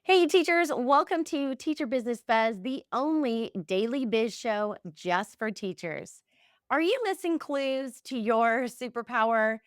Hey, teachers, welcome to Teacher Business Buzz, the only daily biz show just for teachers. Are you missing clues to your superpower,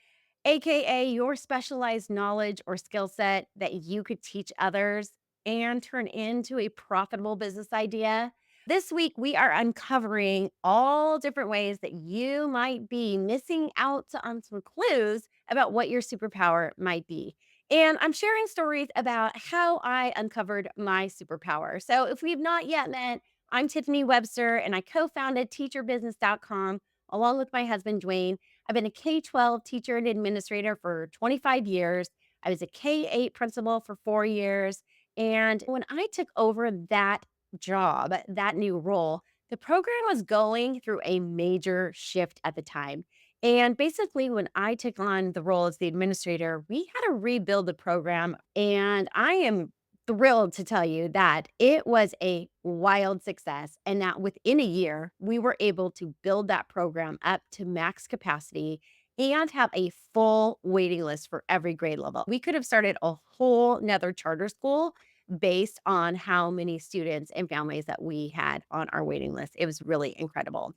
AKA your specialized knowledge or skill set that you could teach others and turn into a profitable business idea? This week, we are uncovering all different ways that you might be missing out on some clues about what your superpower might be. And I'm sharing stories about how I uncovered my superpower. So if we've not yet met, I'm Tiffany Webster and I co founded teacherbusiness.com along with my husband, Dwayne. I've been a K 12 teacher and administrator for 25 years. I was a K 8 principal for 4 years. And when I took over that job, that new role, the program was going through a major shift at the time. And basically, when I took on the role as the administrator, we had to rebuild the program. And I am thrilled to tell you that it was a wild success. And that within a year, we were able to build that program up to max capacity and have a full waiting list for every grade level. We could have started a whole nother charter school based on how many students and families that we had on our waiting list. It was really incredible.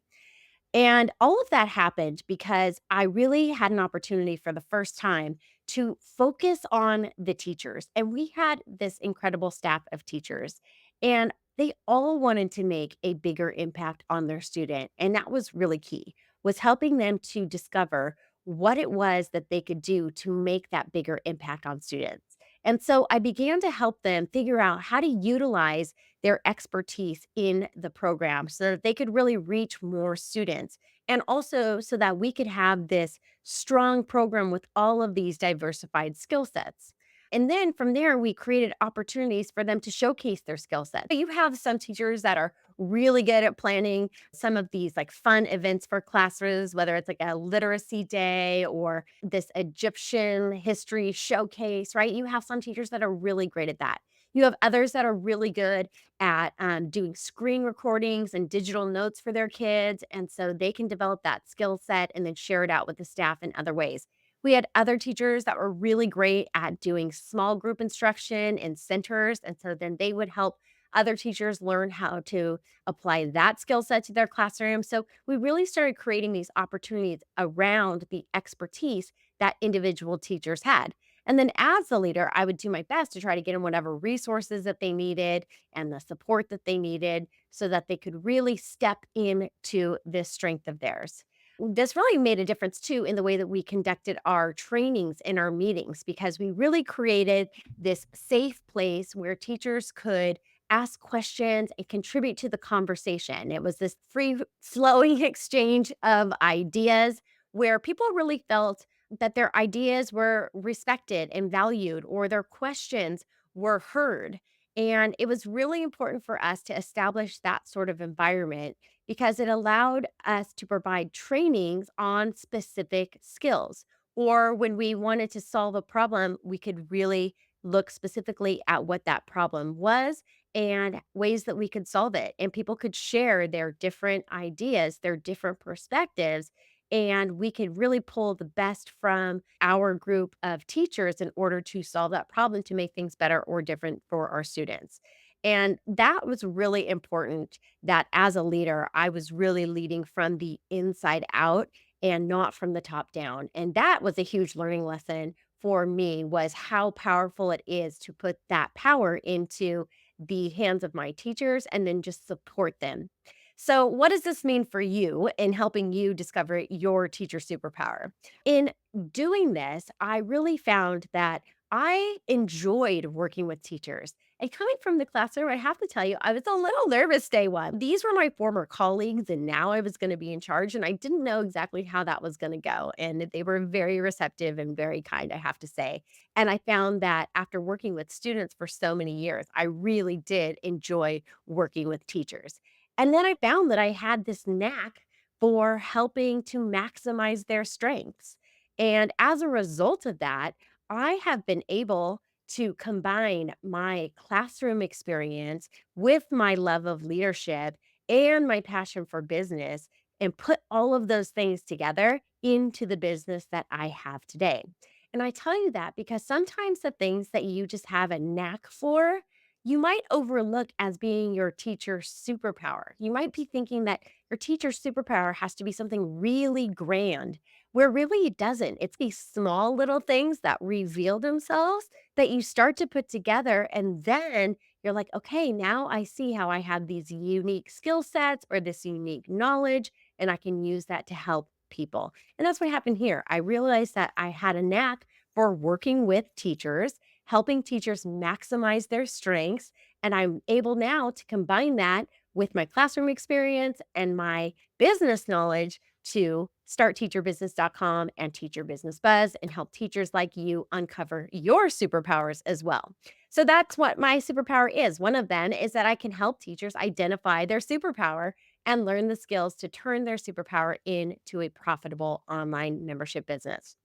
And all of that happened because I really had an opportunity for the first time to focus on the teachers. And we had this incredible staff of teachers, and they all wanted to make a bigger impact on their student. And that was really key, was helping them to discover what it was that they could do to make that bigger impact on students. And so I began to help them figure out how to utilize their expertise in the program so that they could really reach more students. And also so that we could have this strong program with all of these diversified skill sets. And then from there, we created opportunities for them to showcase their skill set. You have some teachers that are really good at planning some of these like fun events for classrooms, whether it's like a literacy day or this Egyptian history showcase, right? You have some teachers that are really great at that. You have others that are really good at doing screen recordings and digital notes for their kids. And so they can develop that skill set and then share it out with the staff in other ways. We had other teachers that were really great at doing small group instruction in centers. And so then they would help other teachers learn how to apply that skill set to their classroom. So we really started creating these opportunities around the expertise that individual teachers had. And then as the leader, I would do my best to try to get them whatever resources that they needed and the support that they needed so that they could really step into this strength of theirs. This really made a difference too in the way that we conducted our trainings and our meetings because we really created this safe place where teachers could ask questions and contribute to the conversation. It was this free flowing exchange of ideas where people really felt that their ideas were respected and valued or their questions were heard. And it was really important for us to establish that sort of environment because it allowed us to provide trainings on specific skills. Or when we wanted to solve a problem, we could really look specifically at what that problem was and ways that we could solve it. And people could share their different ideas, their different perspectives, and we could really pull the best from our group of teachers in order to solve that problem to make things better or different for our students. And that was really important that as a leader, I was really leading from the inside out and not from the top down. And that was a huge learning lesson for me was how powerful it is to put that power into the hands of my teachers and then just support them. So, what does this mean for you in helping you discover your teacher superpower? In doing this, I really found that I enjoyed working with teachers. And coming from the classroom, I have to tell you, I was a little nervous day one. These were my former colleagues, and now I was going to be in charge, and I didn't know exactly how that was going to go. And they were very receptive and very kind, I have to say. And I found that after working with students for so many years, I really did enjoy working with teachers. And then I found that I had this knack for helping to maximize their strengths. And as a result of that, I have been able to combine my classroom experience with my love of leadership and my passion for business and put all of those things together into the business that I have today. And I tell you that because sometimes the things that you just have a knack for, you might overlook as being your teacher's superpower. You might be thinking that your teacher's superpower has to be something really grand, where really it doesn't. It's these small little things that reveal themselves that you start to put together. And then you're like, okay, now I see how I have these unique skill sets or this unique knowledge, and I can use that to help people. And that's what happened here. I realized that I had a knack for working with teachers, helping teachers maximize their strengths. And I'm able now to combine that with my classroom experience and my business knowledge to start teacherbusiness.com and Teacher Business Buzz and help teachers like you uncover your superpowers as well. So that's what my superpower is. One of them is that I can help teachers identify their superpower and learn the skills to turn their superpower into a profitable online membership business.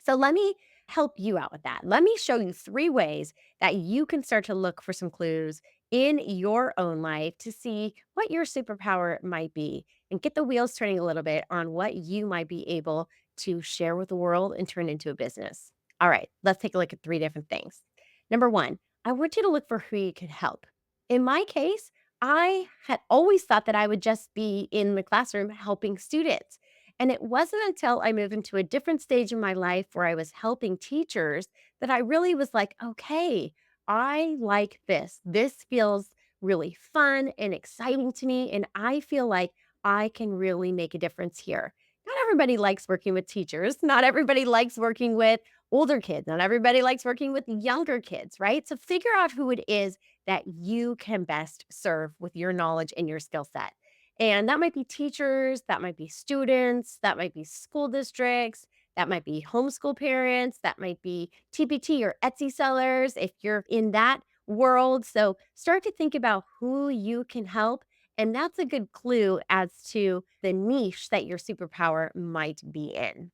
So let me help you out with that. Let me show you 3 ways that you can start to look for some clues in your own life to see what your superpower might be and get the wheels turning a little bit on what you might be able to share with the world and turn into a business. All right, let's take a look at 3 different things. Number 1, I want you to look for who you can help. In my case, I had always thought that I would just be in the classroom helping students. And it wasn't until I moved into a different stage in my life where I was helping teachers that I really was like, okay, I like this. This feels really fun and exciting to me. And I feel like I can really make a difference here. Not everybody likes working with teachers. Not everybody likes working with older kids. Not everybody likes working with younger kids, right? So figure out who it is that you can best serve with your knowledge and your skill set. And that might be teachers, that might be students, that might be school districts, that might be homeschool parents, that might be TPT or Etsy sellers if you're in that world. So start to think about who you can help. And that's a good clue as to the niche that your superpower might be in.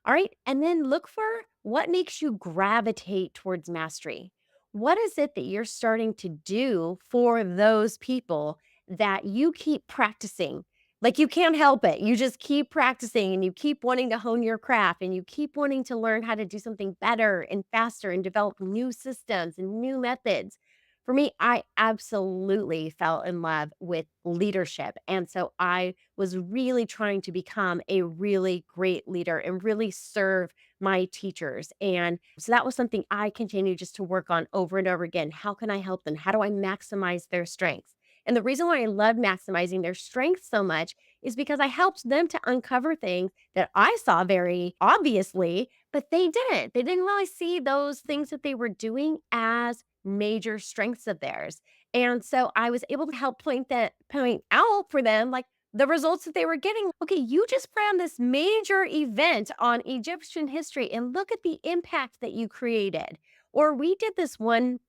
All right. And then look for what makes you gravitate towards mastery. What is it that you're starting to do for those people that you keep practicing? Like you can't help it. You just keep practicing and you keep wanting to hone your craft and you keep wanting to learn how to do something better and faster and develop new systems and new methods. For me, I absolutely fell in love with leadership. And so I was really trying to become a really great leader and really serve my teachers. And so that was something I continued just to work on over and over again. How can I help them? How do I maximize their strengths? And the reason why I love maximizing their strengths so much is because I helped them to uncover things that I saw very obviously, but they didn't. They didn't really see those things that they were doing as major strengths of theirs. And so I was able to help point out for them like the results that they were getting. Okay, you just ran this major event on Egyptian history and look at the impact that you created. Or we did this one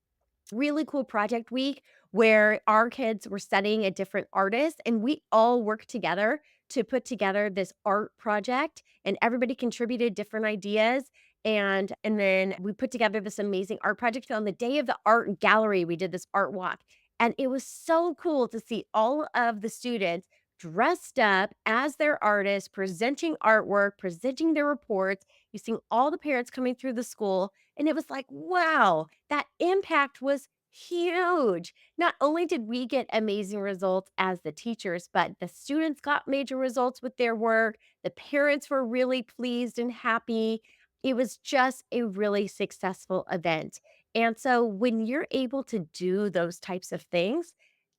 really cool project week where our kids were studying a different artist and we all worked together to put together this art project and everybody contributed different ideas and then we put together this amazing art project. So on the day of the art gallery we did this art walk and it was so cool to see all of the students dressed up as their artists presenting artwork, presenting their reports. You see all the parents coming through the school and it was like, wow, that impact was huge. Not only did we get amazing results as the teachers, but the students got major results with their work. The parents were really pleased and happy. It was just a really successful event. And so when you're able to do those types of things,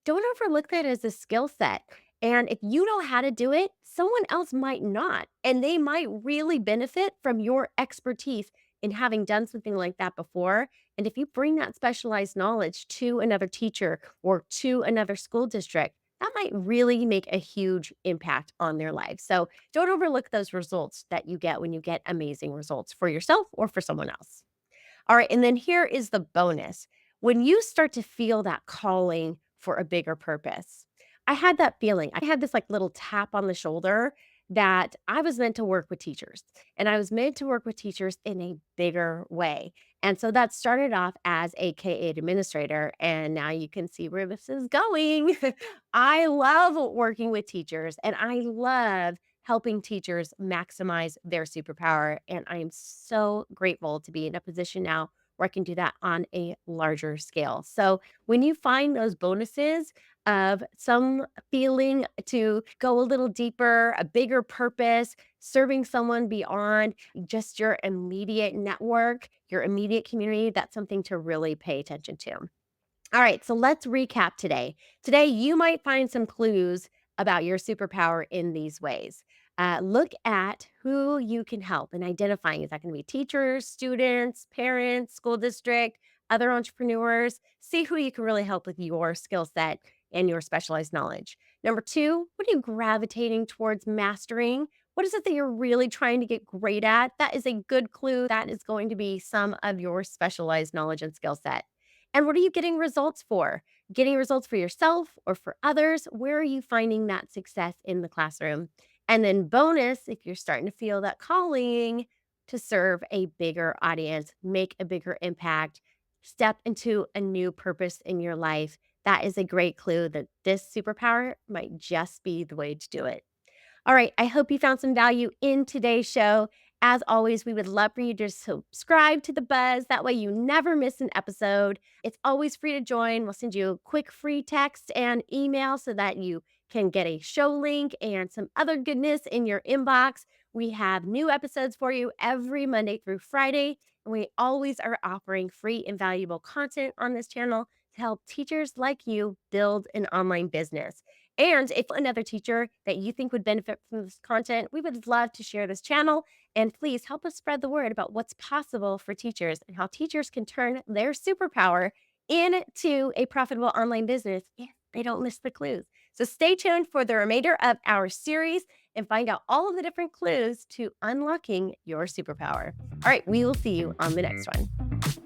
don't overlook that as a skill set. And if you know how to do it, someone else might not. And they might really benefit from your expertise in having done something like that before. And if you bring that specialized knowledge to another teacher or to another school district, that might really make a huge impact on their life. So don't overlook those results that you get when you get amazing results for yourself or for someone else. All right. And then here is the bonus. When you start to feel that calling for a bigger purpose, I had that feeling. I had this like little tap on the shoulder that I was meant to work with teachers and I was meant to work with teachers in a bigger way. And so that started off as a K-8 administrator, and now you can see where this is going. I love working with teachers, and I love helping teachers maximize their superpower. And I am so grateful to be in a position now where I can do that on a larger scale. So when you find those bonuses of some feeling to go a little deeper, a bigger purpose, serving someone beyond just your immediate network, your immediate community, that's something to really pay attention to. All right, so let's recap today. Today, you might find some clues about your superpower in these ways. Look at who you can help and identifying. Is that going to be teachers, students, parents, school district, other entrepreneurs? See who you can really help with your skill set and your specialized knowledge. Number two, what are you gravitating towards mastering? What is it that you're really trying to get great at? That is a good clue. That is going to be some of your specialized knowledge and skill set. And what are you getting results for? Getting results for yourself or for others? Where are you finding that success in the classroom? And then, bonus, if you're starting to feel that calling to serve a bigger audience, make a bigger impact, step into a new purpose in your life, that is a great clue that this superpower might just be the way to do it. All right. I hope you found some value in today's show. As always, we would love for you to subscribe to the Buzz. That way, you never miss an episode. It's always free to join. We'll send you a quick free text and email so that you can get a show link and some other goodness in your inbox. We have new episodes for you every Monday through Friday. And we always are offering free and valuable content on this channel to help teachers like you build an online business. And if another teacher that you think would benefit from this content, we would love to share this channel. And please help us spread the word about what's possible for teachers and how teachers can turn their superpower into a profitable online business if they don't miss the clues. So stay tuned for the remainder of our series and find out all of the different clues to unlocking your superpower. All right, we will see you on the next one.